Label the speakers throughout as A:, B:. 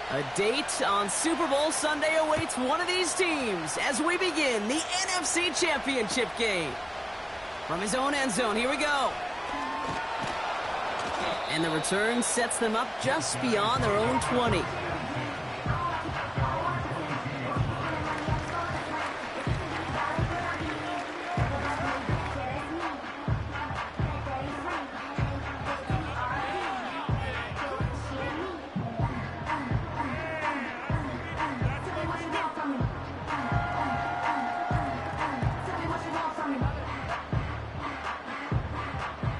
A: A date on Super Bowl Sunday awaits one of these teams as we begin the NFC Championship game. From his own end zone, here we go. And the return sets them up just beyond their own 20.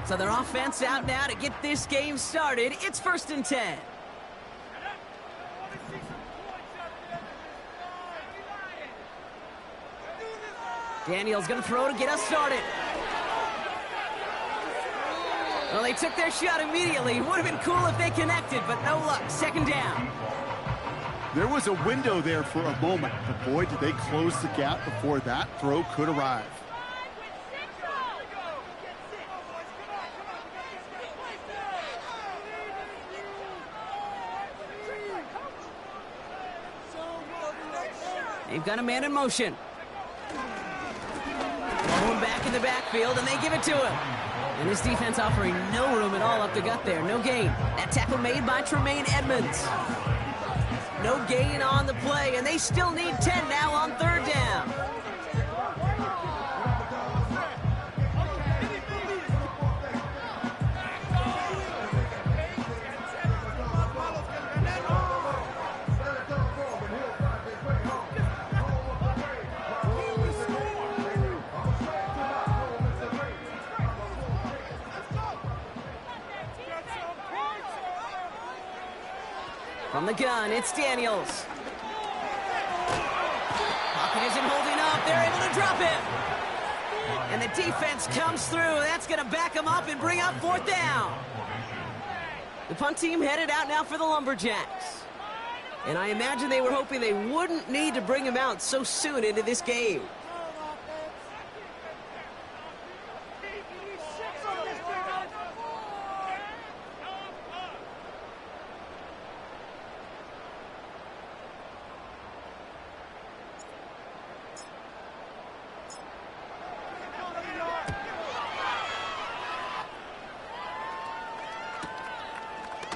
A: So their offense out now to get this game started. It's 1st and 10. Daniel's going to throw to get us started. Well, they took their shot immediately. Would have been cool if they connected, but no luck. 2nd down.
B: There was a window there for a moment, but boy, did they close the gap before that throw could arrive.
A: They've got a man in motion. Going back in the backfield, and they give it to him. And this defense offering no room at all up the gut there. No gain. That tackle made by Tremaine Edmonds. No gain on the play, and they still need 10 now on 3rd down. From the gun, it's Daniels. Pocket isn't holding up. They're able to drop him. And the defense comes through. That's going to back them up and bring up 4th down. The punt team headed out now for the Lumberjacks. And I imagine they were hoping they wouldn't need to bring him out so soon into this game.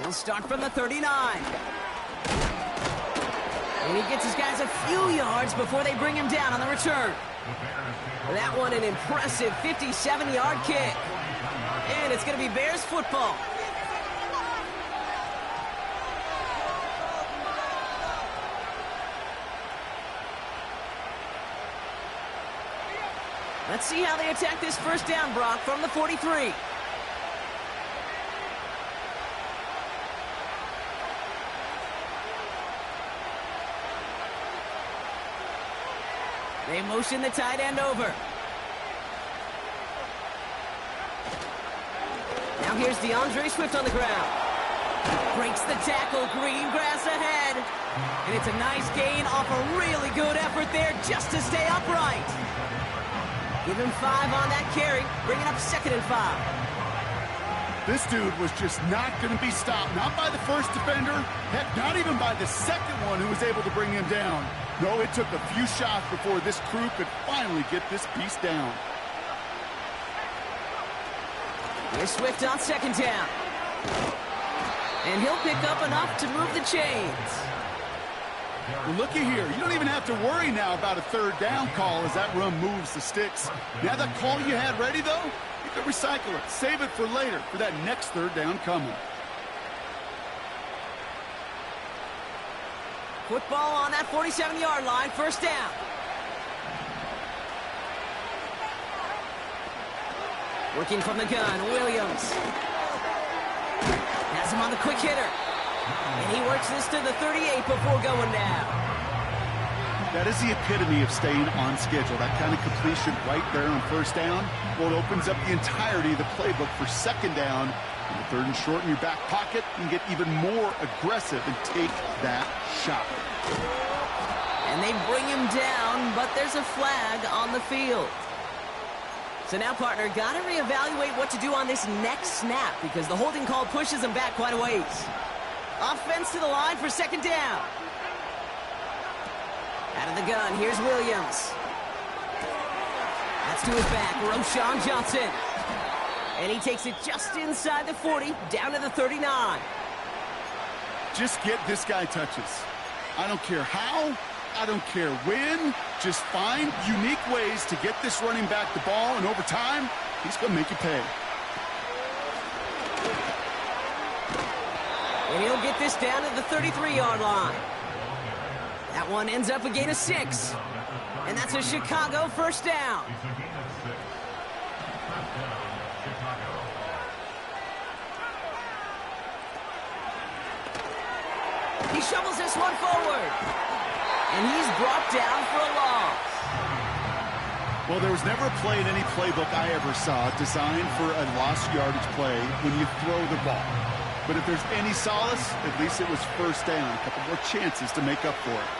A: He'll start from the 39. And he gets his guys a few yards before they bring him down on the return. That one an impressive 57-yard kick. And it's going to be Bears football. Let's see how they attack this 1st down, Brock, from the 43. They motion the tight end over. Now here's DeAndre Swift on the ground. Breaks the tackle, green grass ahead. And it's a nice gain off a really good effort there just to stay upright. Give him 5 on that carry, bringing up 2nd and 5.
B: This dude was just not going to be stopped. Not by the first defender. Heck, not even by the second one who was able to bring him down. No, it took a few shots before this crew could finally get this piece down.
A: Here's Swift on 2nd down. And he'll pick up enough to move the chains.
B: Well, looky here. You don't even have to worry now about a 3rd down call as that run moves the sticks. Now that call you had ready, though, you can recycle it. Save it for later for that next 3rd down coming.
A: Football on that 47-yard line, 1st down. Working from the gun, Williams. Has him on the quick hitter. And he works this to the 38 before going down.
B: That is the epitome of staying on schedule. That kind of completion right there on 1st down. Well, it opens up the entirety of the playbook for 2nd down. And the 3rd and short in your back pocket, you can get even more aggressive and take that shot.
A: And they bring him down, but there's a flag on the field. So now, partner, got to reevaluate what to do on this next snap because the holding call pushes him back quite a ways. Offense to the line for second down. Out of the gun, here's Williams. That's to his back, Roschon Johnson. And he takes it just inside the 40, down to the 39.
B: Just get this guy touches. I don't care how, I don't care when. Just find unique ways to get this running back the ball, and over time, he's going to make you pay.
A: And he'll get this down to the 33-yard line. That one ends up a gain of 6. And that's a Chicago first down. He shovels this one forward. And he's brought down for a loss.
B: Well, there was never a play in any playbook I ever saw designed for a lost yardage play when you throw the ball. But if there's any solace, at least it was first down. A couple more chances to make up for it.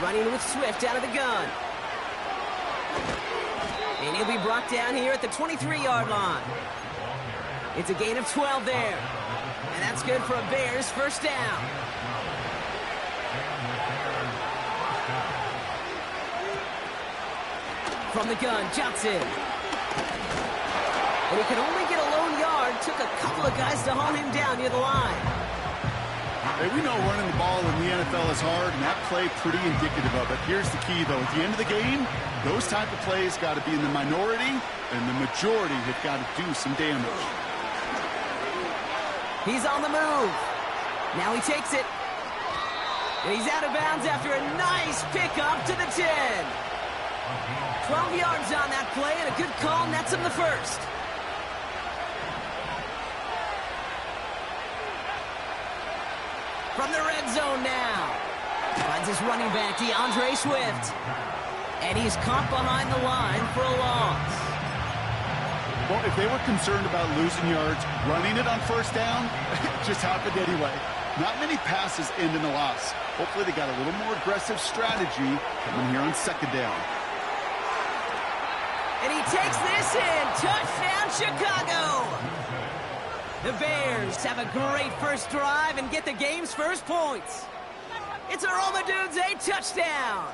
A: Running with Swift out of the gun. And he'll be brought down here at the 23-yard line. It's a gain of 12 there. And that's good for a Bears first down. From the gun, Johnson. And he could only get a lone yard. Took a couple of guys to haul him down near the line.
B: Hey, we know running the ball in the NFL is hard, and that play pretty indicative of it. Here's the key, though. At the end of the game, those type of plays got to be in the minority, and the majority have got to do some damage.
A: He's on the move. Now he takes it. And he's out of bounds after a nice pickup to the 10. 12 yards on that play, and a good call nets him the first. From the red zone now. Finds his running back, DeAndre Swift. And he's caught behind the line for a loss.
B: Well, if they were concerned about losing yards, running it on first down, it just happened anyway. Not many passes end in a loss. Hopefully they got a little more aggressive strategy coming here on second down.
A: And he takes this in. Touchdown, Chicago. The Bears have a great first drive and get the game's first points. It's a Roma Dudes, a touchdown.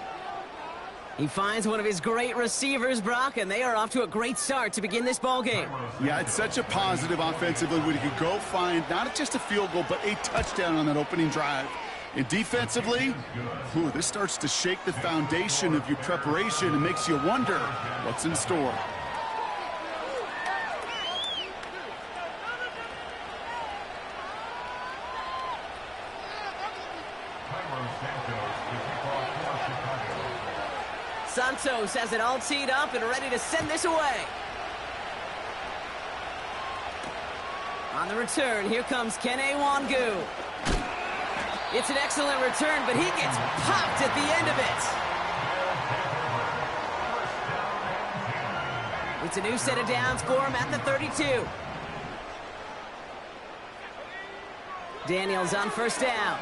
A: He finds one of his great receivers, Brock, and they are off to a great start to begin this ball game.
B: Yeah, it's such a positive offensively when you could go find not just a field goal, but a touchdown on that opening drive. And defensively, this starts to shake the foundation of your preparation and makes you wonder what's in store.
A: Santos has it all teed up and ready to send this away. On the return, here comes Kene Wangu. It's an excellent return, but he gets popped at the end of it. It's a new set of downs for him at the 32. Daniels on first down.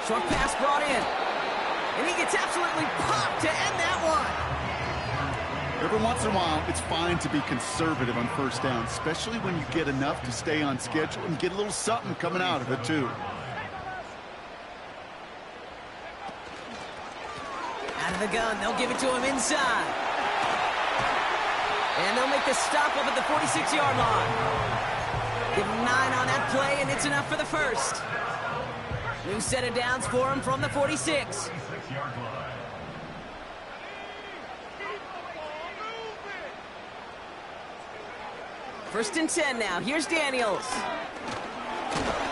A: Short pass brought in. And he gets absolutely popped to end that one.
B: Every once in a while, it's fine to be conservative on first down, especially when you get enough to stay on schedule and get a little something coming out of it, too.
A: Out of the gun, they'll give it to him inside. And they'll make the stop up at the 46-yard line. Give him 9 on that play, and it's enough for the first. New set of downs for him from the 46. First and 10 now. Here's Daniels.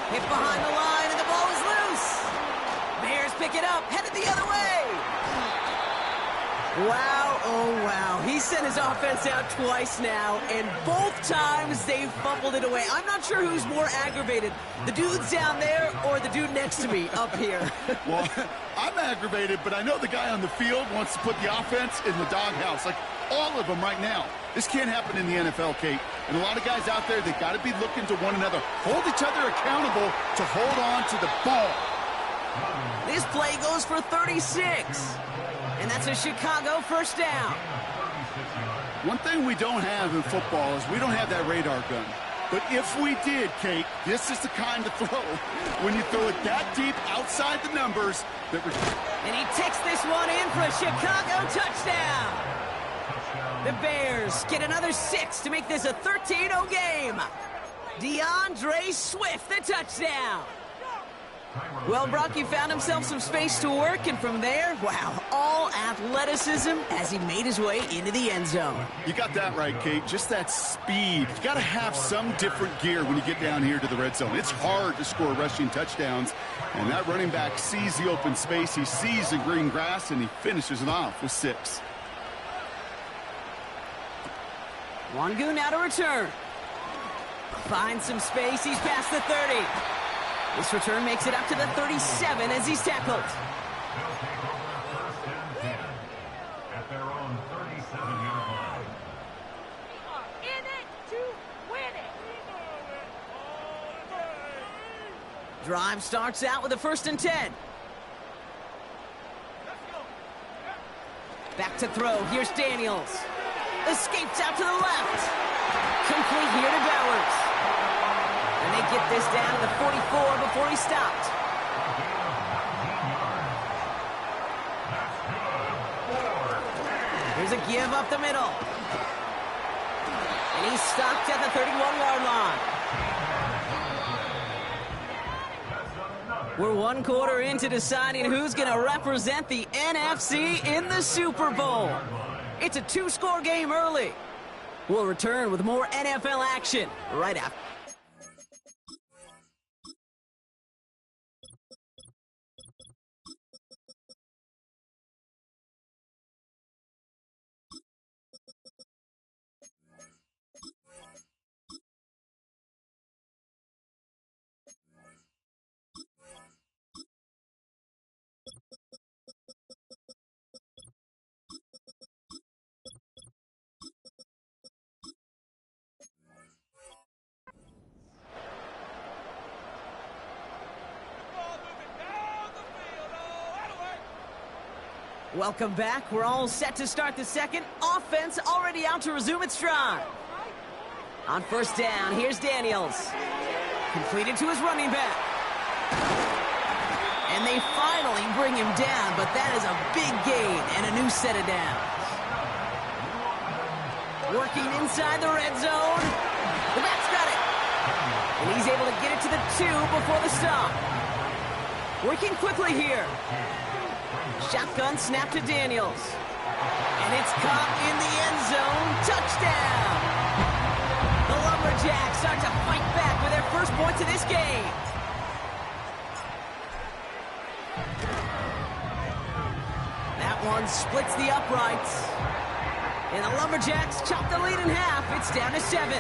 A: Hit behind the line, and the ball is loose. Bears pick it up, headed the other way. Wow, oh wow. He sent his offense out twice now, and both times they fumbled it away. I'm not sure who's more aggravated, the dudes down there or the dude next to me up here.
B: Well, I'm aggravated, but I know the guy on the field wants to put the offense in the doghouse, like all of them right now. This can't happen in the NFL, Kate. And a lot of guys out there, they got to be looking to one another. Hold each other accountable to hold on to the ball.
A: This play goes for 36. And that's a Chicago first down.
B: One thing we don't have in football is we don't have that radar gun. But if we did, Kate, this is the kind of throw when you throw it that deep outside the numbers that we're...
A: And he takes this one in for a Chicago touchdown. The Bears get another 6 to make this a 13-0 game. DeAndre Swift, the touchdown. Well, Brock, he found himself some space to work, and from there, wow, all athleticism as he made his way into the end zone.
B: You got that right, Kate. Just that speed. You got to have some different gear when you get down here to the red zone. It's hard to score rushing touchdowns, and that running back sees the open space, he sees the green grass, and he finishes it off with 6.
A: Wangu now to return. Finds some space, he's past the 30. This return makes it up to the 37 as he's tackled.
C: At their own 37-yard line.
D: We are in it to win it.
A: Drive starts out with a 1st and 10. Back to throw. Here's Daniels. Escapes out to the left. Complete here to Bowers. And they get this down to the 44 before he stopped. Here's a give up the middle. And he's stopped at the 31-yard line. We're 1 quarter into deciding who's going to represent the NFC in the Super Bowl. It's a 2-score game early. We'll return with more NFL action right after. Welcome back. We're all set to start the second. Offense already out to resume its drive. On 1st down, here's Daniels. Completed to his running back. And they finally bring him down, but that is a big gain and a new set of downs. Working inside the red zone. The back's got it. And he's able to get it to the 2 before the stop. Working quickly here. Shotgun snap to Daniels. And it's caught in the end zone. Touchdown! The Lumberjacks start to fight back with their first points of this game. That one splits the uprights. And the Lumberjacks chop the lead in half. It's down to 7.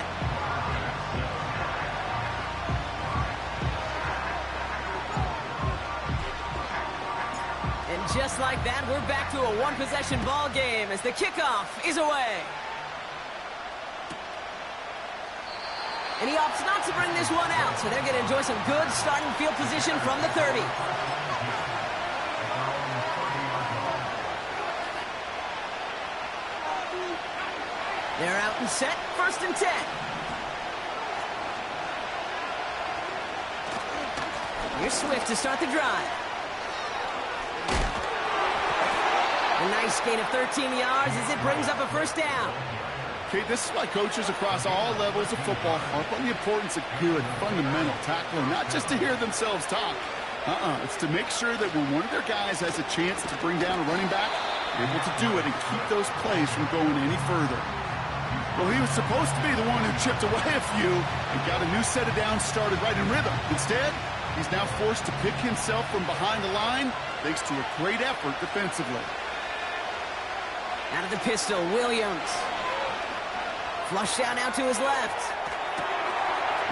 A: And just like that, we're back to a 1-possession ball game as the kickoff is away. And he opts not to bring this one out, so they're going to enjoy some good starting field position from the 30. They're out and set, 1st and 10. Here's Swift to start the drive. A nice gain of 13 yards as it brings up a 1st down.
B: Okay, this is why coaches across all levels of football harp on the importance of good, fundamental tackling, not just to hear themselves talk. It's to make sure that when one of their guys has a chance to bring down a running back, they're able to do it and keep those plays from going any further. Well, he was supposed to be the one who chipped away a few and got a new set of downs started right in rhythm. Instead, he's now forced to pick himself from behind the line thanks to a great effort defensively.
A: Out of the pistol, Williams. Flushed out now to his left.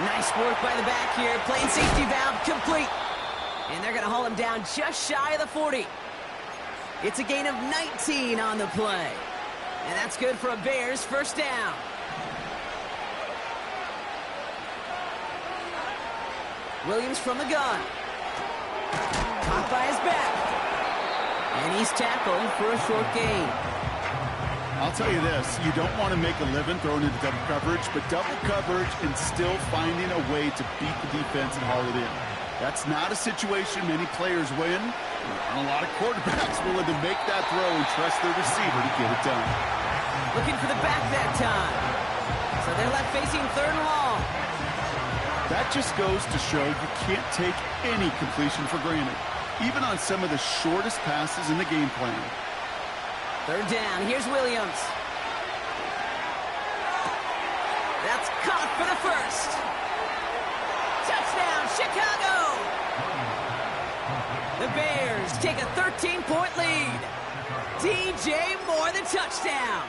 A: Nice work by the back here. Playing safety valve complete. And they're going to haul him down just shy of the 40. It's a gain of 19 on the play. And that's good for a Bears 1st down. Williams from the gun. Caught by his back. And he's tackled for a short gain.
B: I'll tell you this, you don't want to make a living throwing into double coverage, but double coverage and still finding a way to beat the defense and haul it in. That's not a situation many players win. And a lot of quarterbacks willing to make that throw and trust their receiver to get it done.
A: Looking for the back that time. So they're left facing 3rd and long.
B: That just goes to show you can't take any completion for granted, even on some of the shortest passes in the game plan.
A: 3rd down. Here's Williams. That's caught for the first. Touchdown, Chicago! The Bears take a 13-point lead. DJ Moore, the touchdown.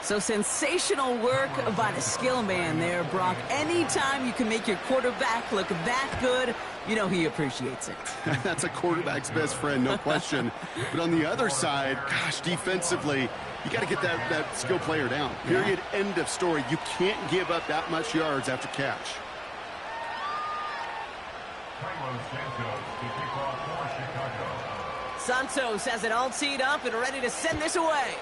A: So sensational work by the skill man there, Brock. Anytime you can make your quarterback look that good, you know he appreciates it.
B: That's a quarterback's best friend, no question. But on the other side, gosh, defensively, you got to get that skill player down. Period, end of story. You can't give up that much yards after catch.
A: Santos has it all teed up and ready to send this away.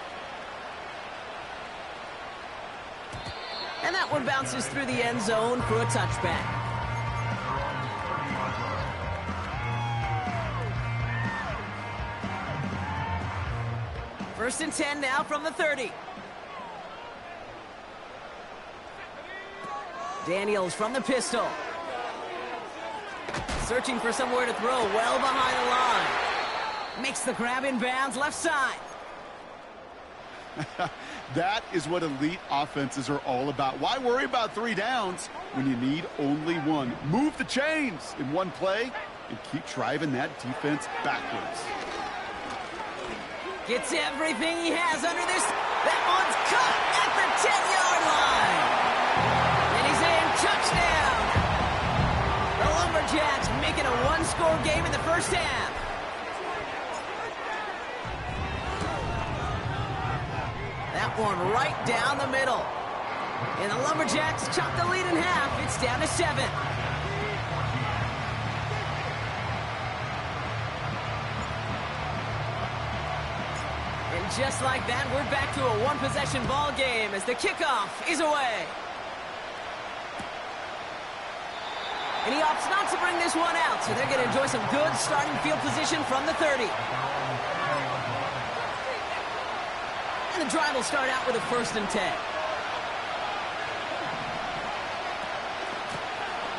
A: And that one bounces through the end zone for a touchback. First and 10 now from the 30. Daniels from the pistol. Searching for somewhere to throw, well behind the line. Makes the grab in bounds, left side.
B: That is what elite offenses are all about. Why worry about 3 downs when you need only 1? Move the chains in one play and keep driving that defense backwards.
A: Gets everything he has under this. That one's caught at the 10-yard line. And he's in, touchdown. The Lumberjacks making a 1-score game in the first half. That one right down the middle. And the Lumberjacks chop the lead in half. It's down to 7. And just like that, we're back to a 1-possession ball game as the kickoff is away. And he opts not to bring this one out, so they're going to enjoy some good starting field position from the 30. And the drive will start out with a 1st and 10.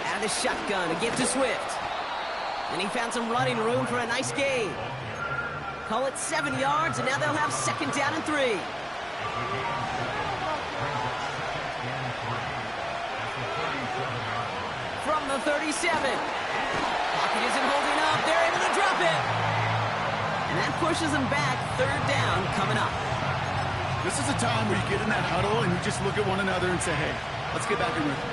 A: Out of the shotgun, a give to Swift. And he found some running room for a nice gain. Call it 7 yards, and now they'll have 2nd down and 3. From the 37. Pocket isn't holding up. They're able to drop it. And that pushes them back. 3rd down coming up.
B: This is a time where you get in that huddle and you just look at one another and say, hey, let's get back in rhythm.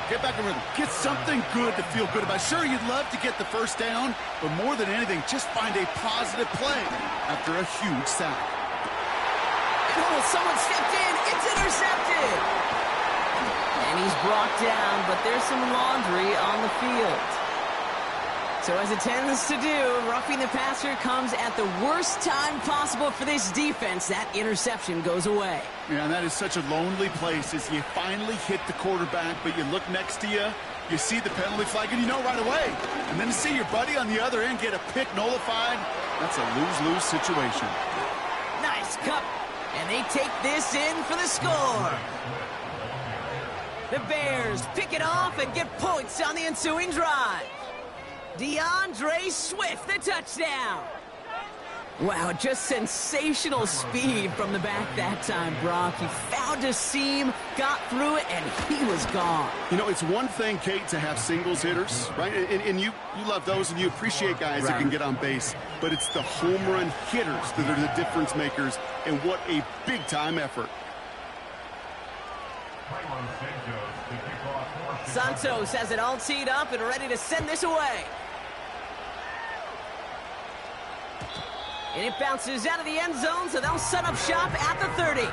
B: Get back in rhythm. Get something good to feel good about. Sure, you'd love to get the 1st down, but more than anything, just find a positive play after a huge sack.
A: Oh, someone stepped in. It's intercepted. And he's brought down, but there's some laundry on the field. So as it tends to do, roughing the passer comes at the worst time possible for this defense. That interception goes away.
B: Yeah, and that is such a lonely place as you finally hit the quarterback, but you look next to you, you see the penalty flag, and you know right away. And then to see your buddy on the other end get a pick nullified, that's a lose-lose situation.
A: Nice cut. And they take this in for the score. The Bears pick it off and get points on the ensuing drive. DeAndre Swift, the touchdown. Wow, just sensational speed from the back that time, Brock. He found a seam, got through it, and he was gone.
B: You know, it's one thing, Kate, to have singles hitters, right? And you love those, and you appreciate guys that can get on base. But it's the home run hitters that are the difference makers, and what a big-time effort.
A: Santos has it all teed up and ready to send this away. And it bounces out of the end zone, so they'll set up shop at the 30.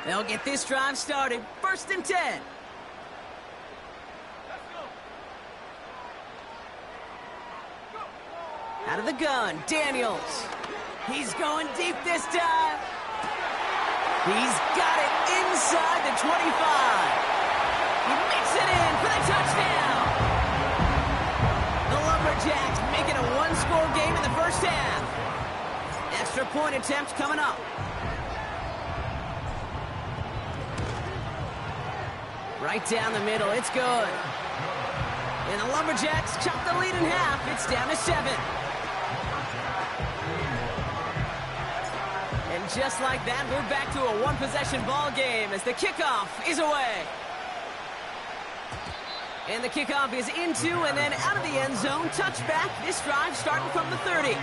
A: They'll get this drive started. 1st and 10. Out of the gun, Daniels. He's going deep this time. He's got it inside the 25. He makes it in for the touchdown. The Lumberjacks make it a one-score game in the first half. Extra point attempt coming up. Right down the middle, it's good. And the Lumberjacks chop the lead in half. It's down to 7. And just like that, we're back to a one-possession ball game as the kickoff is away. And the kickoff is into and then out of the end zone. Touchback. This drive starting from the 30.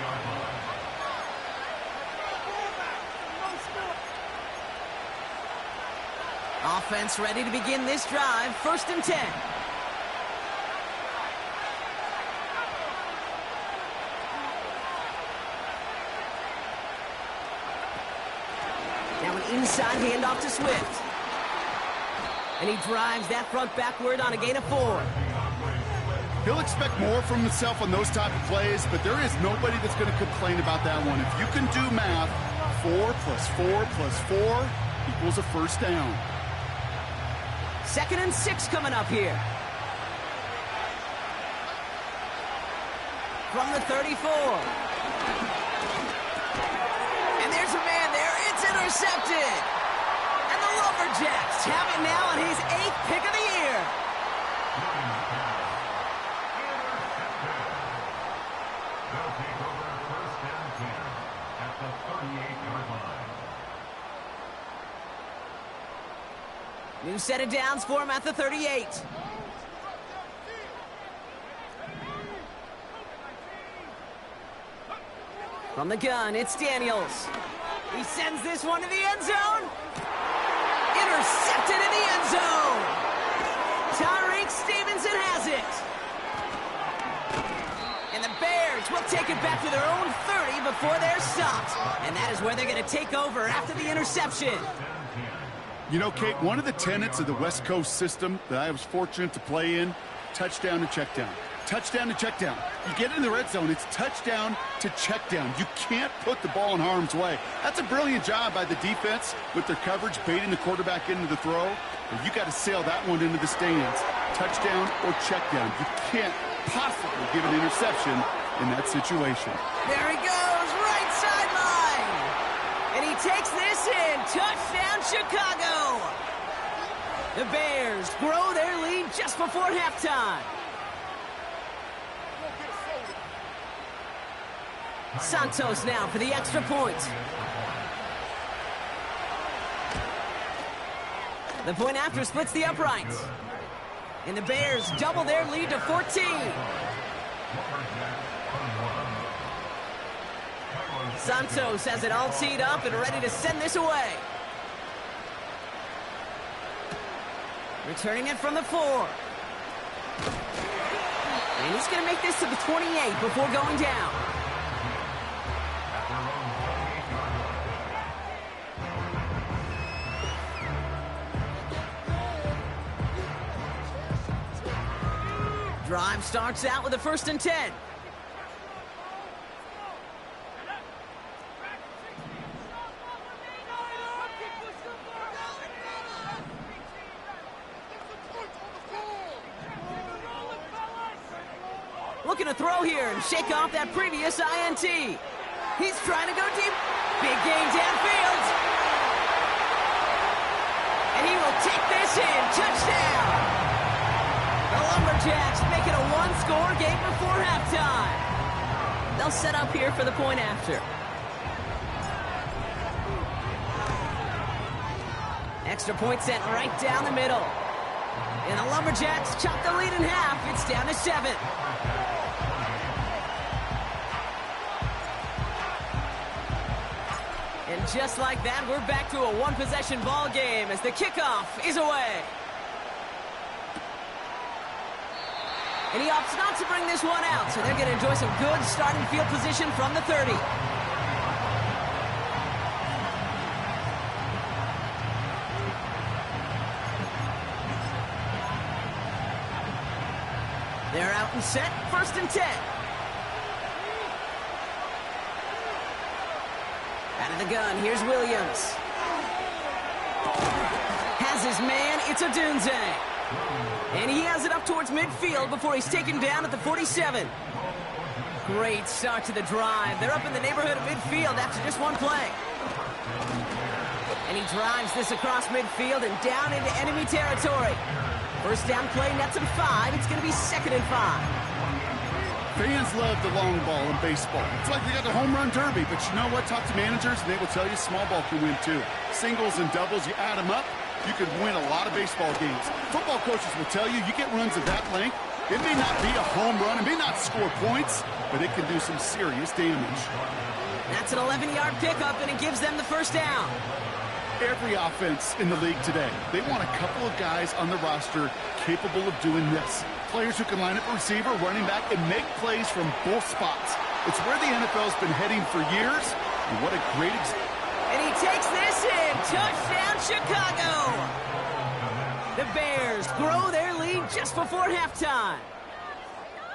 A: Offense ready to begin this drive. 1st and 10. Now an inside handoff to Swift. And he drives that front backward on a gain of 4.
B: He'll expect more from himself on those type of plays, but there is nobody that's going to complain about that one. If you can do math, 4 plus 4 plus 4 equals a first down.
A: 2nd and 6 coming up here. From the 34. And there's a man there. It's intercepted. And the Lumberjacks have it now on his 8th pick of the year.
C: They'll take over 1st and 10 at the 38-yard line.
A: New set of downs for him at the 38. From the gun, it's Daniels. He sends this one to the end zone. Intercepted in the end zone. Tyreek Stevenson has it. And the Bears will take it back to their own 30 before they're stopped. And that is where they're going to take over after the interception.
B: You know, Kate, one of the tenets of the West Coast system that I was fortunate to play in, touchdown to check down. Touchdown to check down. You get in the red zone, it's touchdown to check down. You can't put the ball in harm's way. That's a brilliant job by the defense with their coverage, baiting the quarterback into the throw. But you got to sail that one into the stands. Touchdown or check down. You can't possibly give an interception in that situation.
A: There he goes, right sideline. And he takes this in. Touchdown, Chicago. The Bears grow their lead just before halftime. Santos now for the extra point. The point after splits the uprights. And the Bears double their lead to 14. Santos has it all teed up and ready to send this away. Returning it from the 4. And he's going to make this to the 28 before going down. Drive starts out with a 1st and 10. Looking to throw here and shake off that previous INT. He's trying to go deep. Big gain downfield. And he will take this in. Touchdown. The Lumberjacks make it a one-score game before halftime. They'll set up here for the point after. Extra point sent right down the middle. And the Lumberjacks chop the lead in half. It's down to 7. And just like that, we're back to a one-possession ball game as the kickoff is away. And he opts not to bring this one out, so they're going to enjoy some good starting field position from the 30. They're out and set, 1st and 10. Out of the gun, here's Williams. Has his man, it's a Dunze. And he has it up towards midfield before he's taken down at the 47. Great start to the drive. They're up in the neighborhood of midfield after just one play. And he drives this across midfield and down into enemy territory. First down play, nets him 5. It's going to be 2nd and 5.
B: Fans love the long ball in baseball. It's like they got the home run derby, but you know what? Talk to managers, and they will tell you small ball can win too. Singles and doubles, you add them up, you could win a lot of baseball games. Football coaches will tell you, you get runs of that length, it may not be a home run, it may not score points, but it can do some serious damage.
A: That's an 11-yard pickup, and it gives them the first down.
B: Every offense in the league today, they want a couple of guys on the roster capable of doing this. Players who can line up a receiver, running back, and make plays from both spots. It's where the NFL's been heading for years, and what a great
A: And he takes this in. Touchdown, Chicago! The Bears grow their lead just before halftime.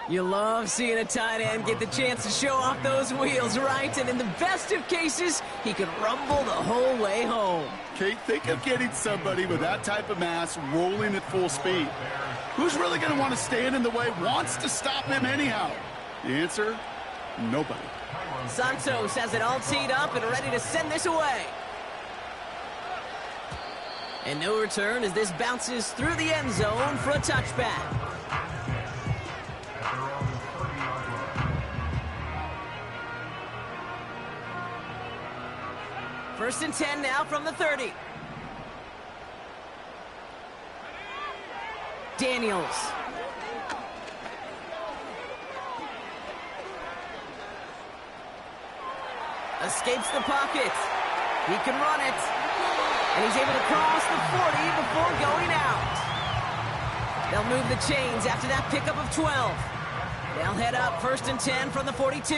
A: You love seeing a tight end get the chance to show off those wheels, right? And in the best of cases, he could rumble the whole way home.
B: Kate, think of getting somebody with that type of mass rolling at full speed. Who's really going to want to stand in the way, wants to stop him anyhow? The answer, nobody.
A: Santos has it all teed up and ready to send this away. And no return as this bounces through the end zone for a touchback. First and 10 now from the 30. Daniels. Escapes the pocket. He can run it. And he's able to cross the 40 before going out. They'll move the chains after that pickup of 12. They'll head up 1st and 10 from the 42.
C: First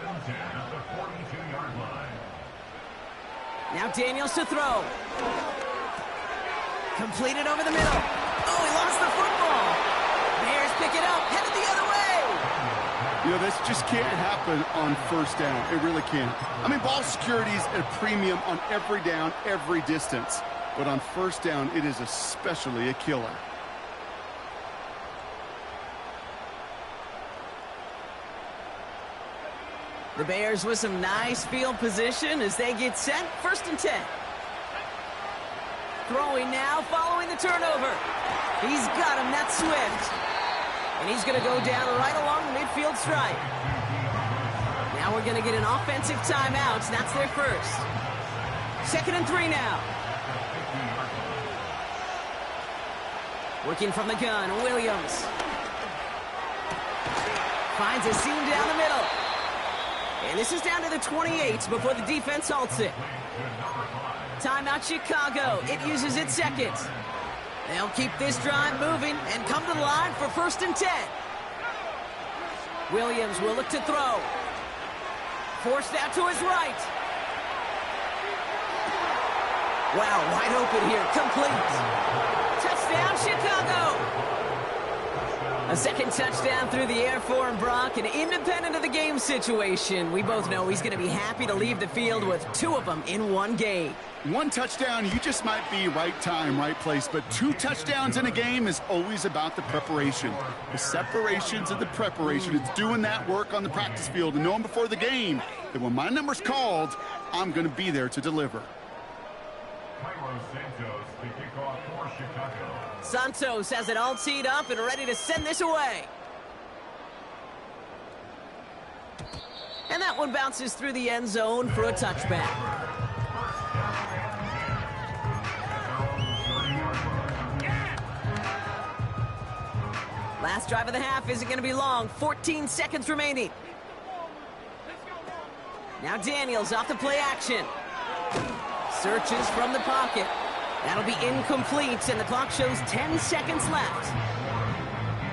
C: and 10 at the 42-yard line.
A: Now Daniels to throw. Completed over the middle. Oh, he lost the football. Bears pick it up, headed the other way.
B: You know, this just can't happen on first down. It really can't. I mean, ball security is at a premium on every down, every distance. But on first down, it is especially a killer.
A: The Bears with some nice field position as they get set. 1st and 10. Throwing now, following the turnover. He's got him, that's Swift. And he's going to go down right along the midfield stripe. Now we're going to get an offensive timeout, and that's their first. 2nd and 3 now. Working from the gun, Williams. Finds a seam down the middle. And this is down to the 28 before the defense halts it. Timeout Chicago. It uses its second. They'll keep this drive moving and come to the line for 1st and 10. Williams will look to throw. Forced out to his right. Wow, wide open here. Complete. Touchdown, Chicago. A second touchdown through the air for Brock, and independent of the game situation, we both know he's going to be happy to leave the field with 2 of them in one game.
B: 1 touchdown, you just might be right time, right place, but 2 touchdowns in a game is always about the preparation. The separations and the preparation. It's doing that work on the practice field and knowing before the game that when my number's called, I'm going to be there to deliver.
C: Santos, the kickoff for Chicago.
A: Santos has it all teed up and ready to send this away. And that one bounces through the end zone for a touchback. Last drive of the half isn't going to be long. 14 seconds remaining. Now Daniels off the play action. Searches from the pocket. That'll be incomplete, and the clock shows 10 seconds left.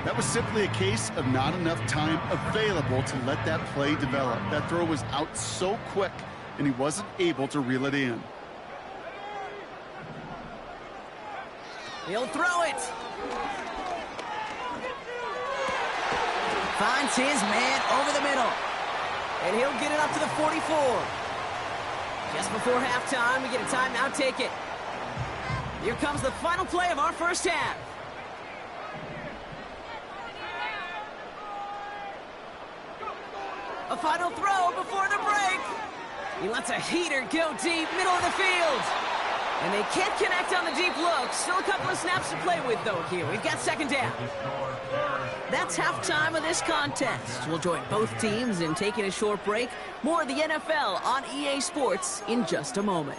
B: That was simply a case of not enough time available to let that play develop. That throw was out so quick, and he wasn't able to reel it in.
A: He'll throw it. Finds his man over the middle. And he'll get it up to the 44. Just before halftime, we get a timeout, take it. Here comes the final play of our first half. A final throw before the break. He lets a heater go deep, middle of the field. And they can't connect on the deep look. Still a couple of snaps to play with, though, here. We've got second down. That's halftime of this contest. We'll join both teams in taking a short break. More of the NFL on EA Sports in just a moment.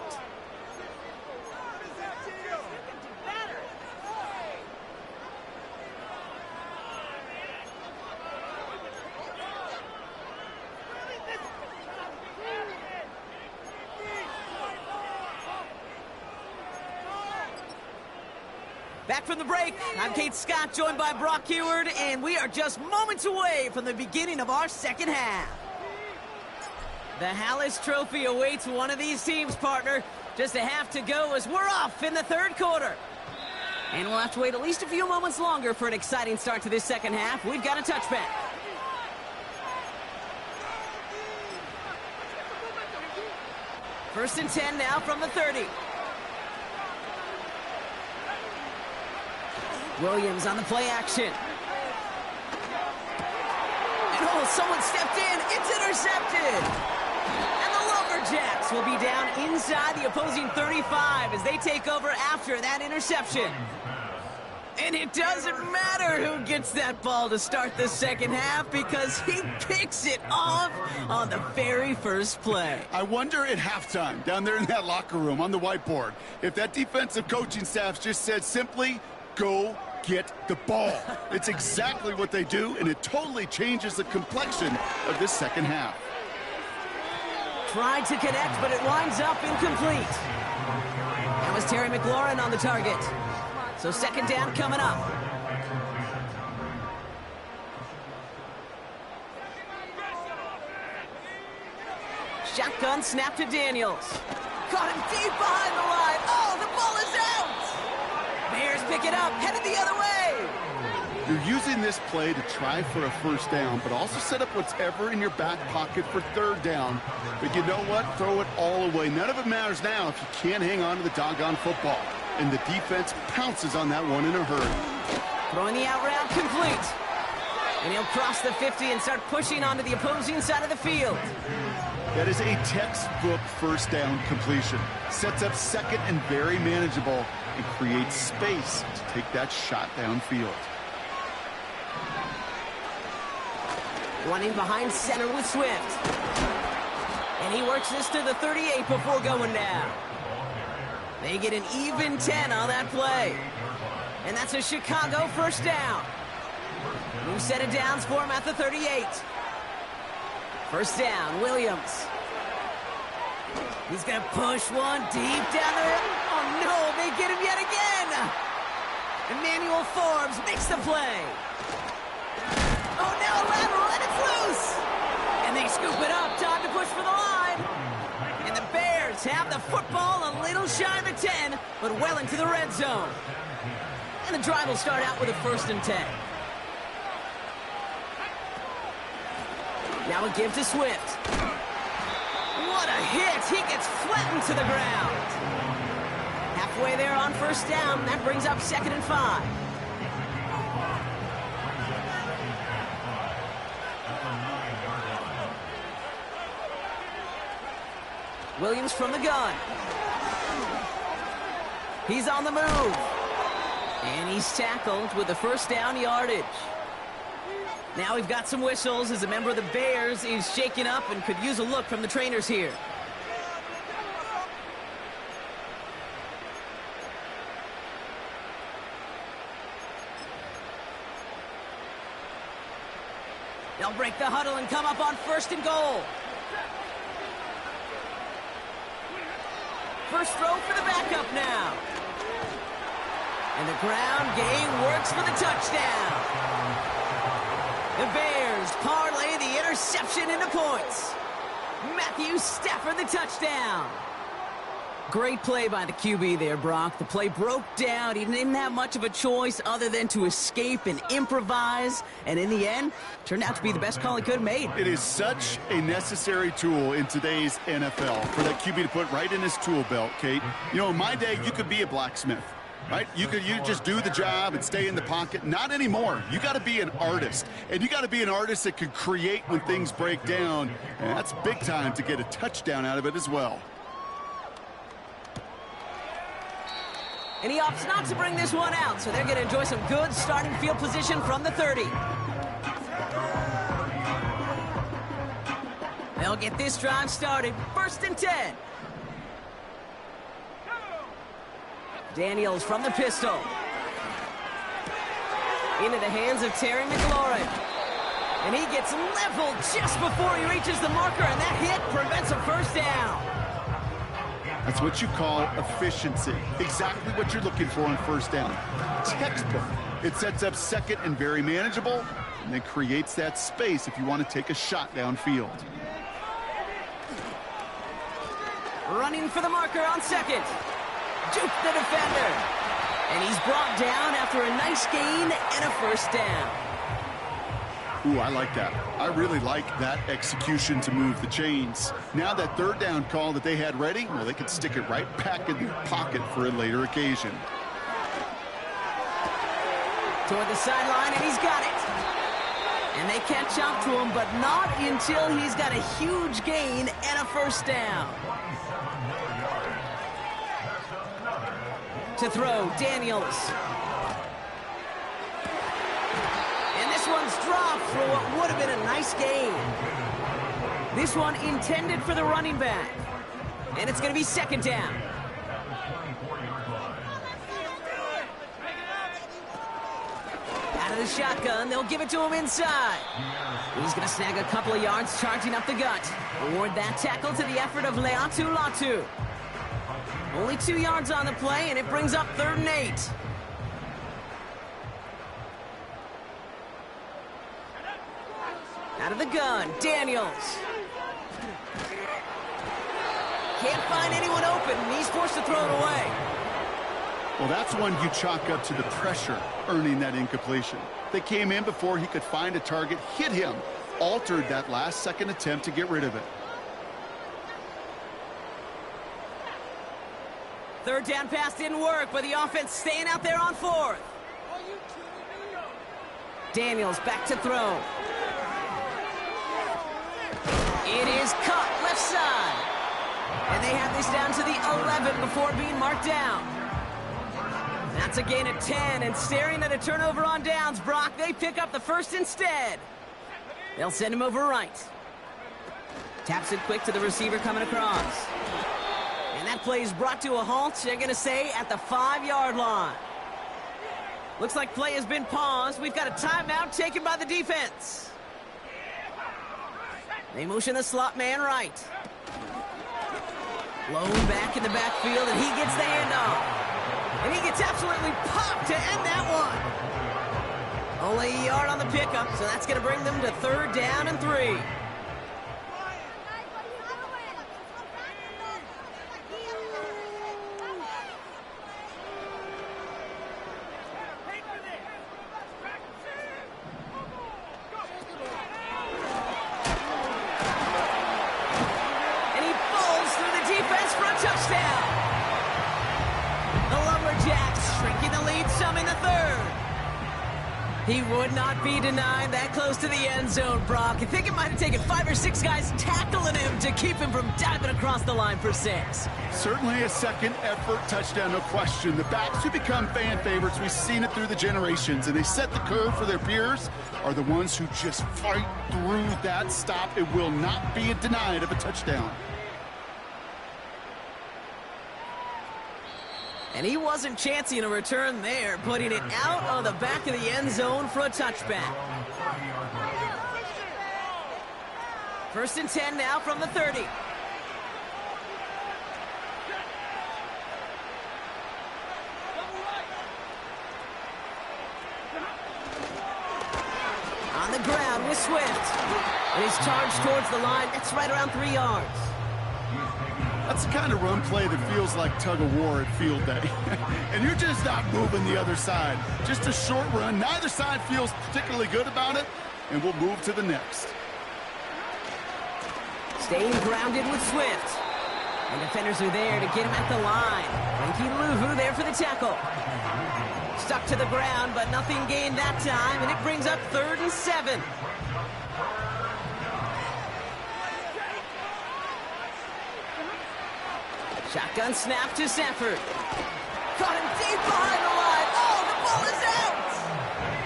A: Back from the break, I'm Kate Scott, joined by Brock Heward, and we are just moments away from the beginning of our second half. The Hallis Trophy awaits one of these teams, partner. Just a half to go as we're off in the third quarter. And we'll have to wait at least a few moments longer for an exciting start to this second half. We've got a touchback. First and 10 now from the 30. Williams on the play action. And oh, someone stepped in. It's intercepted. And the Lumberjacks will be down inside the opposing 35 as they take over after that interception. And it doesn't matter who gets that ball to start the second half because he picks it off on the very first play.
B: I wonder at halftime, down there in that locker room on the whiteboard, if that defensive coaching staff just said simply, go get the ball. It's exactly what they do, and it totally changes the complexion of this second half.
A: Tried to connect, but it winds up incomplete. That was Terry McLaurin on the target. So second down coming up. Shotgun snap to Daniels. Caught him deep behind the line. Oh, the ball is out! Bears pick it up, headed the other way.
B: You're using this play to try for a first down, but also set up whatever in your back pocket for third down. But you know what? Throw it all away. None of it matters now if you can't hang on to the doggone football. And the defense pounces on that one in a hurry.
A: Throwing the out route complete. And he'll cross the 50 and start pushing onto the opposing side of the field.
B: That is a textbook first down completion. Sets up second and very manageable and creates space to take that shot downfield.
A: Running behind center with Swift. And he works this to the 38 before going down. They get an even 10 on that play. And that's a Chicago first down. New set of downs for him at the 38. First down, Williams. He's going to push one deep down there. Oh, no, they get him yet again. Emmanuel Forbes makes the play. Oh, now lateral, and it's loose. And they scoop it up. Time to push for the line. And the Bears have the football a little shy of a 10, but well into the red zone. And the drive will start out with a first and 10. Now a give to Swift. What a hit. He gets flattened to the ground. Halfway there on first down. That brings up second and 5. Williams from the gun. He's on the move. And he's tackled with the first down yardage. Now we've got some whistles as a member of the Bears is shaken up and could use a look from the trainers here. They'll break the huddle and come up on first and goal. First throw for the backup now. And the ground game works for the touchdown. The Bears parlay the interception into points. Matthew Stafford the touchdown. Great play by the QB there, Brock. The play broke down. He didn't have much of a choice other than to escape and improvise. And in the end, turned out to be the best call he could have made.
B: It is such a necessary tool in today's NFL for that QB to put right in his tool belt, Kate. You know, in my day, you could be a blacksmith, right? You just do the job and stay in the pocket. Not anymore. You got to be an artist. And you got to be an artist that can create when things break down. And that's big time to get a touchdown out of it as well.
A: And he opts not to bring this one out, so they're going to enjoy some good starting field position from the 30. They'll get this drive started. 1st and 10. Daniels from the pistol. Into the hands of Terry McLaurin. And he gets leveled just before he reaches the marker, and that hit prevents a 1st down.
B: That's what you call efficiency. Exactly what you're looking for on 1st down. Textbook. It sets up 2nd and very manageable, and then creates that space if you want to take a shot downfield.
A: Running for the marker on 2nd. Juke the defender. And he's brought down after a nice gain and a 1st down.
B: Ooh, I like that. I really like that execution to move the chains. Now that 3rd down call that they had ready, well, they could stick it right back in their pocket for a later occasion.
A: Toward the sideline, and he's got it. And they catch up to him, but not until he's got a huge gain and a 1st down. To throw, Daniels. One's dropped for what would have been a nice gain. This one intended for the running back. And it's going to be 2nd down. Out of the shotgun, they'll give it to him inside. He's going to snag a couple of yards charging up the gut. Award that tackle to the effort of Leatu Latu. Only 2 yards on the play, and it brings up 3rd and 8. Out of the gun, Daniels. Can't find anyone open, and he's forced to throw it away.
B: Well, that's one you chalk up to the pressure earning that incompletion. They came in before he could find a target, hit him, altered that last second attempt to get rid of it.
A: 3rd down pass didn't work, but the offense staying out there on 4th. Daniels back to throw. It is cut left side. And they have this down to the 11 before being marked down. That's a gain of 10, and staring at a turnover on downs, Brock, they pick up the 1st instead. They'll send him over right. Taps it quick to the receiver coming across. And that play is brought to a halt, they're going to say, at the 5-yard line. Looks like play has been paused. We've got a timeout taken by the defense. They motion the slot man right. Lone back in the backfield, and he gets the handoff. And he gets absolutely popped to end that one. Only a yard on the pickup, so that's going to bring them to 3rd down and 3. He would not be denied that close to the end zone, Brock. I think it might have taken 5 or 6 guys tackling him to keep him from diving across the line for 6.
B: Certainly a second effort touchdown, no question. The backs who become fan favorites, we've seen it through the generations, and they set the curve for their peers, are the ones who just fight through that stop. It will not be denied of a touchdown.
A: And he wasn't chancing a return there, putting it out of the back of the end zone for a touchback. 1st and 10 now from the 30. On the ground with Swift. And he's charged towards the line. That's right around 3 yards.
B: That's the kind of run play that feels like tug-of-war at field day. And you're just not moving the other side. Just a short run. Neither side feels particularly good about it, and we'll move to the next.
A: Staying grounded with Swift. And defenders are there to get him at the line. Frankie Luvu there for the tackle. Stuck to the ground, but nothing gained that time, and it brings up 3rd and 7. Shotgun snap to Sanford. Caught him deep behind the line. Oh, the ball is out!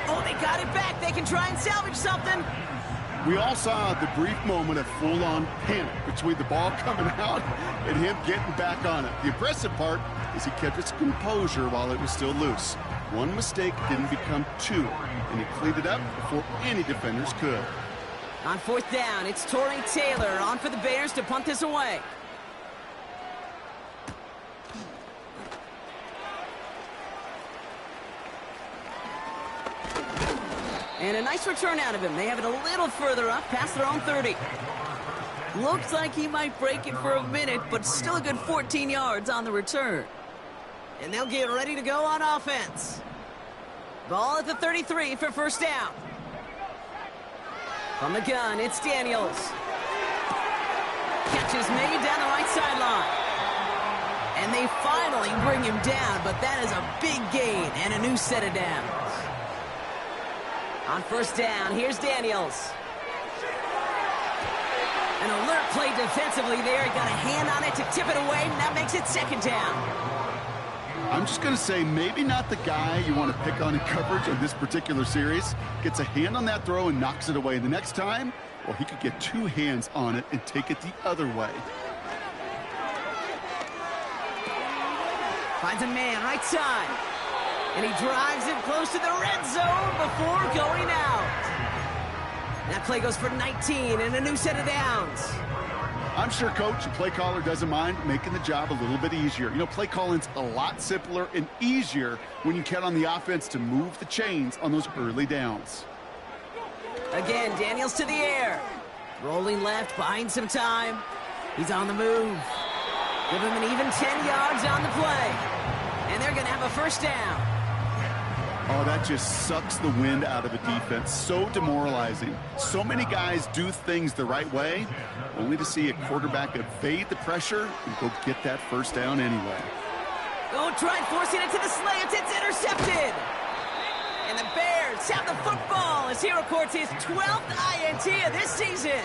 A: Oh, they got it back. They can try and salvage something.
B: We all saw the brief moment of full-on panic between the ball coming out and him getting back on it. The impressive part is he kept his composure while it was still loose. One mistake didn't become two, and he cleaned it up before any defenders could.
A: On 4th down, it's Torrey Taylor on for the Bears to punt this away. And a nice return out of him. They have it a little further up, past their own 30. Looks like he might break it for a minute, but still a good 14 yards on the return. And they'll get ready to go on offense. Ball at the 33 for 1st down. From the gun, it's Daniels. Catch is made down the right sideline. And they finally bring him down, but that is a big gain and a new set of downs. On 1st down, here's Daniels. An alert play defensively there. He got a hand on it to tip it away, and that makes it 2nd down.
B: I'm just going to say maybe not the guy you want to pick on in coverage on this particular series. Gets a hand on that throw and knocks it away. The next time, well, he could get 2 hands on it and take it the other way.
A: Finds a man right side. And he drives it close to the red zone before going out. That play goes for 19 and a new set of downs.
B: I'm sure coach and play caller doesn't mind making the job a little bit easier. You know, play calling's a lot simpler and easier when you count on the offense to move the chains on those early downs.
A: Again, Daniels to the air. Rolling left, buying some time. He's on the move. Give him an even 10 yards on the play. And they're going to have a 1st down.
B: Oh, that just sucks the wind out of a defense. So demoralizing. So many guys do things the right way, only to see a quarterback evade the pressure and go get that 1st down anyway.
A: Oh, try forcing it to the slants. It's intercepted. And the Bears have the football as he records his 12th INT of this season.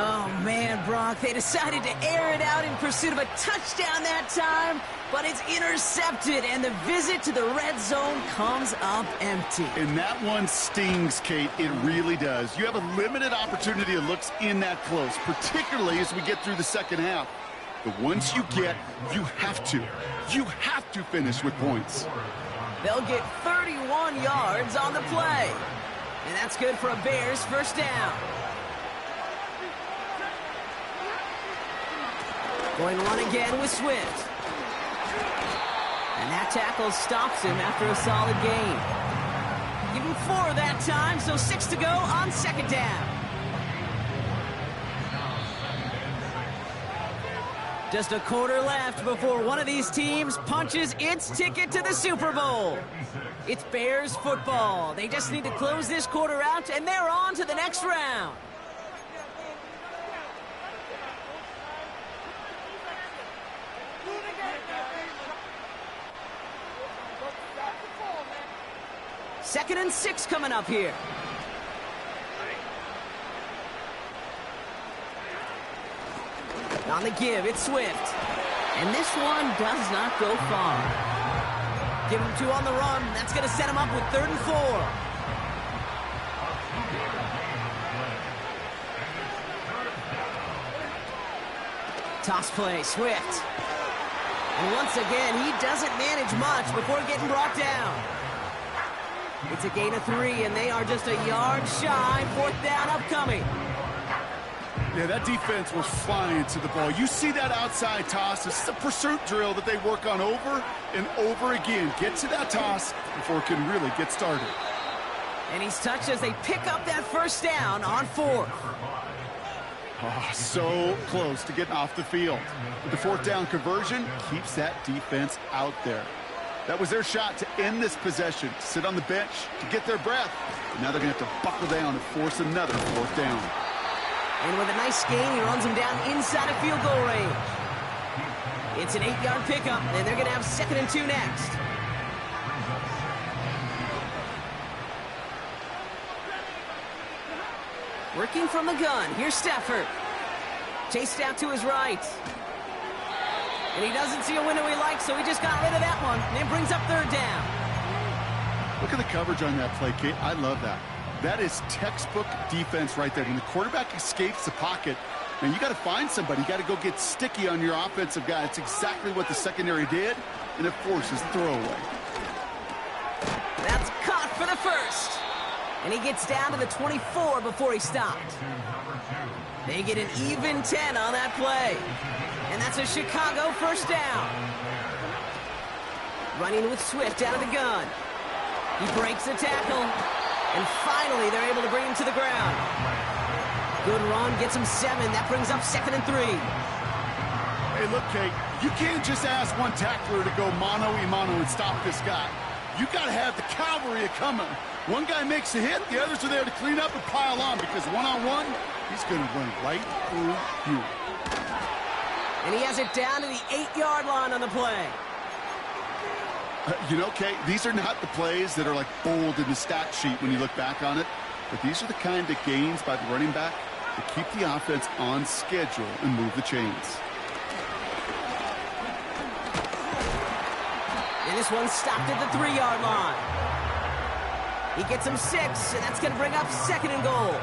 A: Oh, man, Brock, they decided to air it out in pursuit of a touchdown that time, but it's intercepted, and the visit to the red zone comes up empty.
B: And that one stings, Kate. It really does. You have a limited opportunity that looks in that close, particularly as we get through the 2nd half. But once you get, you have to finish with points.
A: They'll get 31 yards on the play. And that's good for a Bears 1st down. Going run again with Swift. And that tackle stops him after a solid gain. Give him 4 that time, so 6 to go on 2nd down. Just a quarter left before one of these teams punches its ticket to the Super Bowl. It's Bears football. They just need to close this quarter out, and they're on to the next round. Second and 6 coming up here. On the give, it's Swift. And this one does not go far. Give him 2 on the run. That's going to set him up with 3rd and 4. Toss play, Swift. And once again, he doesn't manage much before getting brought down. It's a gain of 3, and they are just a yard shy. 4th down upcoming.
B: Yeah, that defense was flying to the ball. You see that outside toss. This is a pursuit drill that they work on over and over again. Get to that toss before it can really get started.
A: And he's touched as they pick up that 1st down on 4th.
B: Oh, so close to getting off the field. But the fourth down conversion keeps that defense out there. That was their shot to end this possession, to sit on the bench, to get their breath. And now they're going to have to buckle down and force another fourth down.
A: And with a nice gain, he runs him down inside of field goal range. It's an 8-yard pickup, and they're going to have 2nd and 2 next. Working from the gun. Here's Stafford. Chased out to his right. And he doesn't see a window he likes, so he just got rid of that one. And it brings up 3rd down.
B: Look at the coverage on that play, Kate. I love that. That is textbook defense right there. When the quarterback escapes the pocket, man, you got to find somebody. You got to go get sticky on your offensive guy. It's exactly what the secondary did, and it forces throwaway.
A: That's caught for the first. And he gets down to the 24 before he stopped. They get an even 10 on that play. And that's a Chicago first down. Running with Swift out of the gun. He breaks the tackle. And finally, they're able to bring him to the ground. Good run, gets him 7. That brings up 2nd and 3.
B: Hey, look, Kate, you can't just ask one tackler to go mano-a-mano and stop this guy. You got to have the cavalry coming. One guy makes a hit, the others are there to clean up and pile on, because one-on-one, he's going to run right through you.
A: And he has it down to the 8-yard line on the play.
B: You know, Kate, these are not the plays that are like bold in the stat sheet when you look back on it, but these are the kind of gains by the running back that keep the offense on schedule and move the chains.
A: And this one's stopped at the 3-yard line. He gets him 6, and that's going to bring up 2nd and goal.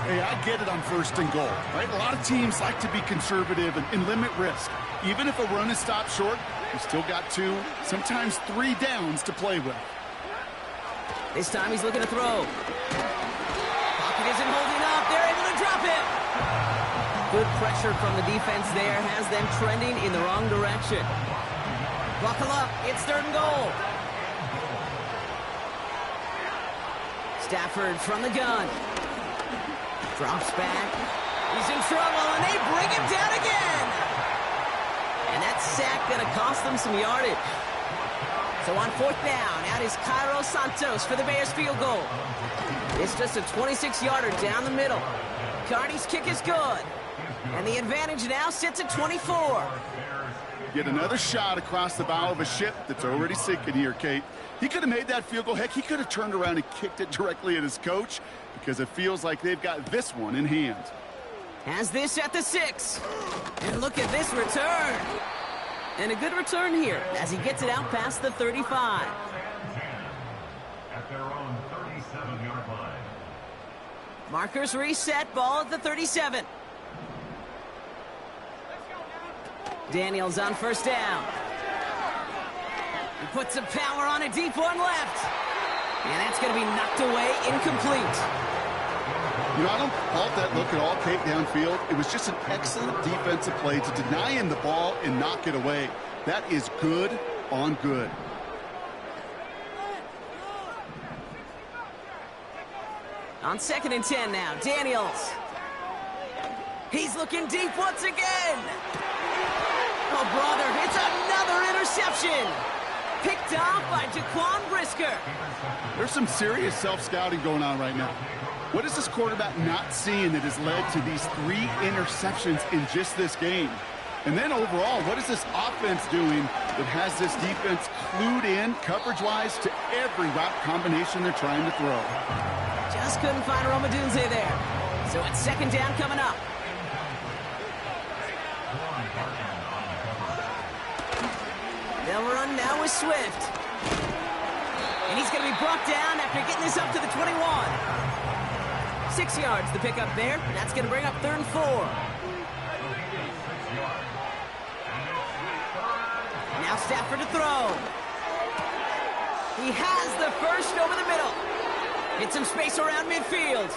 B: Hey, I get it on 1st and goal, right? A lot of teams like to be conservative and limit risk. Even if a run is stopped short, you still got 2, sometimes 3 downs to play with.
A: This time he's looking to throw. Pocket isn't holding up. They're able to drop it. Good pressure from the defense there has them trending in the wrong direction. Buckle up. It's 3rd and goal. Stafford from the gun. Drops back. He's in trouble, and they bring him down again. And that sack going to cost them some yardage. So on 4th down, out is Cairo Santos for the Bears field goal. It's just a 26-yarder down the middle. Carney's kick is good. And the advantage now sits at 24.
B: Get another shot across the bow of a ship that's already sinking here, Kate. He could have made that field goal. Heck, he could have turned around and kicked it directly at his coach, because it feels like they've got this one in hand.
A: Has this at the 6. And look at this return. And a good return here as he gets it out past the 35.
C: At their own 37-yard line.
A: Markers reset, ball at the 37. Daniels on 1st down. He puts some power on a deep one left. And that's going to be knocked away, incomplete.
B: You know, I don't fault that look at all, Kate, downfield. It was just an excellent defensive play to deny him the ball and knock it away. That is good on good.
A: On 2nd and 10 now, Daniels. He's looking deep once again. Oh, brother, it's another interception. Picked off by Jaquan Brisker.
B: There's some serious self-scouting going on right now. What is this quarterback not seeing that has led to these 3 interceptions in just this game? And then overall, what is this offense doing that has this defense clued in, coverage-wise, to every route combination they're trying to throw?
A: Just couldn't find Romadunze there. So it's 2nd down coming up. They'll run now with Swift. And he's going to be brought down after getting this up to the 21. 6 yards the pickup there. That's going to bring up 3rd and 4. Now Stafford to throw. He has the first over the middle. Hit some space around midfield.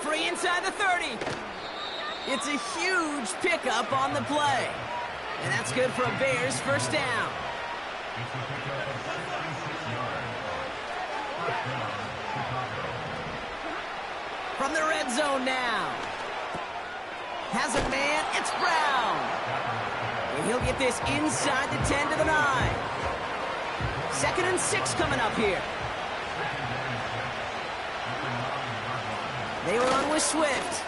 A: Free inside the 30. It's a huge pickup on the play. And that's good for a Bears first down. From the red zone now. Has a man. It's Brown. And he'll get this inside the 10 to the 9. 2nd and 6 coming up here. They run with Swift.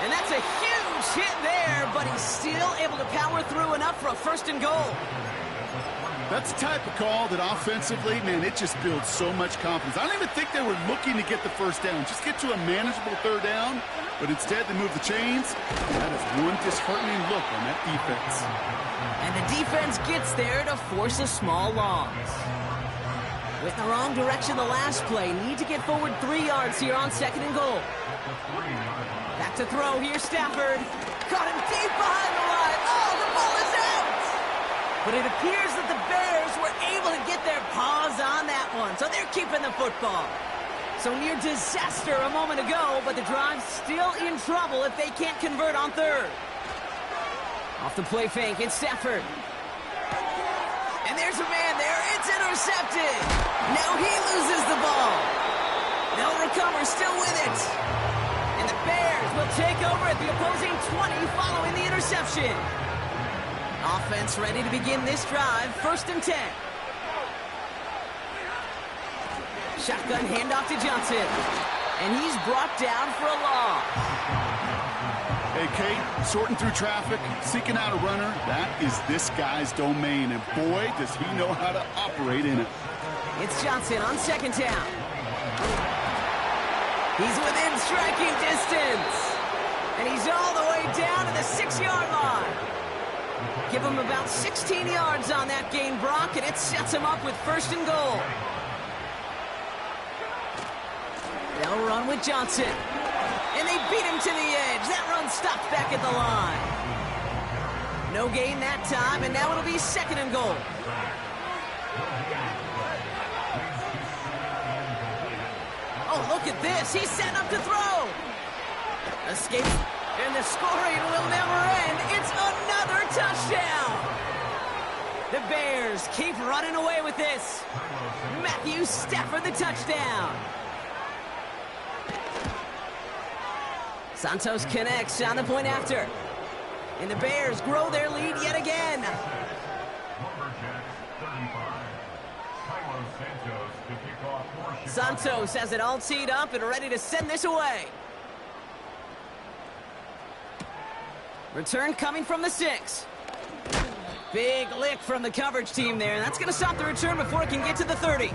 A: And that's a huge hit there, but he's still able to power through enough for a 1st and goal.
B: That's the type of call that offensively, man, it just builds so much confidence. I don't even think they were looking to get the 1st down. Just get to a manageable 3rd down, but instead they move the chains. That is one disheartening look on that defense.
A: And the defense gets there to force a small loss. With the wrong direction the last play. Need to get forward 3 yards here on 2nd and goal. Back to throw here, Stafford. Caught him deep behind the line. Oh, the ball is out! But it appears that the Bears were able to get their paws on that one, so they're keeping the football. So near disaster a moment ago, but the drive's still in trouble if they can't convert on 3rd. Off the play fake, it's Stafford. And there's a man there. It's intercepted. Now he loses the ball. They'll recover, still with it. And the Bears will take over at the opposing 20 following the interception. Offense ready to begin this drive. 1st and 10. Shotgun handoff to Johnson. And he's brought down for a loss.
B: Hey, Kate, sorting through traffic, seeking out a runner, that is this guy's domain. And boy, does he know how to operate in it.
A: It's Johnson on 2nd down. He's within striking distance. And he's all the way down to the 6-yard line. Give him about 16 yards on that gain, Brock, and it sets him up with 1st and goal. They'll run with Johnson. And they beat him to the edge. That run stopped back at the line. No gain that time, and now it'll be 2nd and goal. Oh, look at this. He's set up to throw. Escapes, and the scoring will never end. It's another touchdown. The Bears keep running away with this. Matthew Stafford the touchdown. Santos connects on the point after. And the Bears grow their lead yet again. Santos has it all teed up and ready to send this away. Return coming from the 6. Big lick from the coverage team there. And that's going to stop the return before it can get to the 30.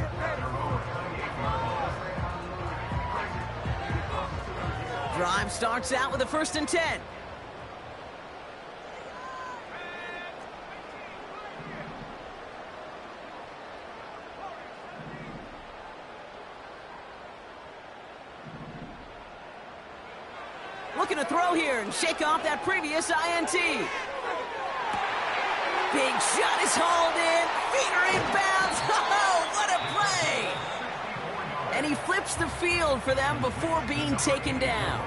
A: Drive starts out with a 1st and 10. Looking to throw here and shake off that previous INT. Big shot is hauled in. Feet are inbounds. Oh, what a play! And he flips the field for them before being taken down.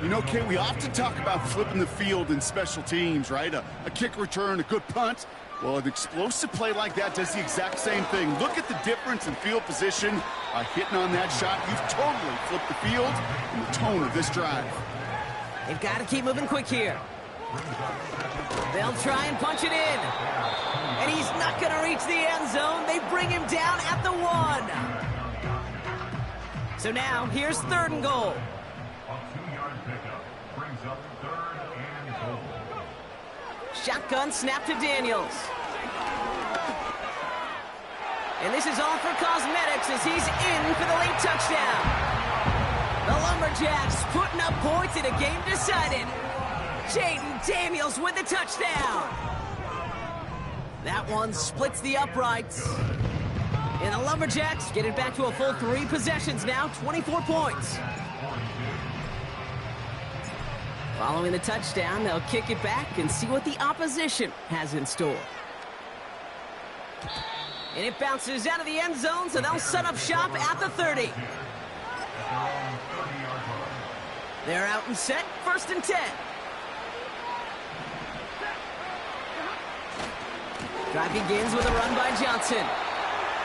B: You know, Kate, we often talk about flipping the field in special teams, right? A kick return, a good punt. Well, an explosive play like that does the exact same thing. Look at the difference in field position. By hitting on that shot, you've totally flipped the field and the tone of this drive.
A: They've got to keep moving quick here. They'll try and punch it in. And he's not going to reach the end zone. They bring him down at the 1. So now, here's 3rd and goal.
C: A 2-yard pickup brings up 3rd and goal.
A: Shotgun snap to Daniels. And this is all for cosmetics as he's in for the late touchdown. The Lumberjacks putting up points in a game decided. Jaden Daniels with the touchdown. That one splits the uprights. And the Lumberjacks get it back to a full 3 possessions now, 24 points. Following the touchdown, they'll kick it back and see what the opposition has in store. And it bounces out of the end zone, so they'll set up shop at the 30. They're out and set, 1st and 10. Drive begins with a run by Johnson.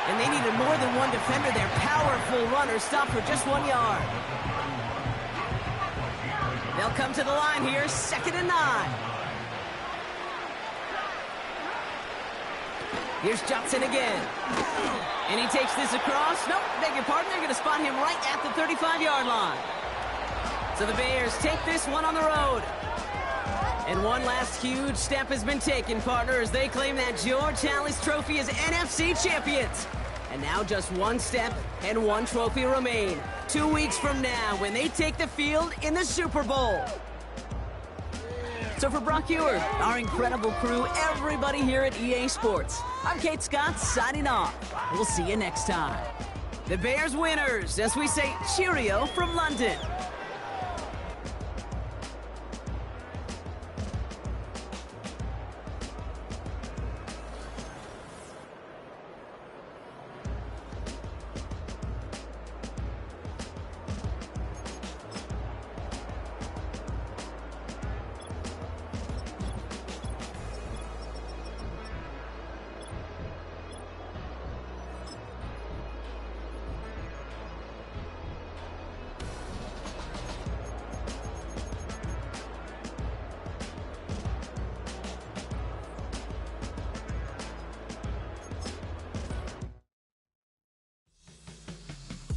A: And they needed more than one defender. Their powerful runner stopped for just 1 yard. They'll come to the line here, 2nd and 9. Here's Johnson again. And he takes this across. Nope, beg your pardon. They're going to spot him right at the 35-yard line. So the Bears take this one on the road. And one last huge step has been taken, partner, as they claim that George Halas Trophy as NFC champions. And now just one step and one trophy remain. 2 weeks from now when they take the field in the Super Bowl. So for Brock Ewart, our incredible crew, everybody here at EA Sports, I'm Kate Scott signing off. We'll see you next time. The Bears winners, as we say cheerio from London.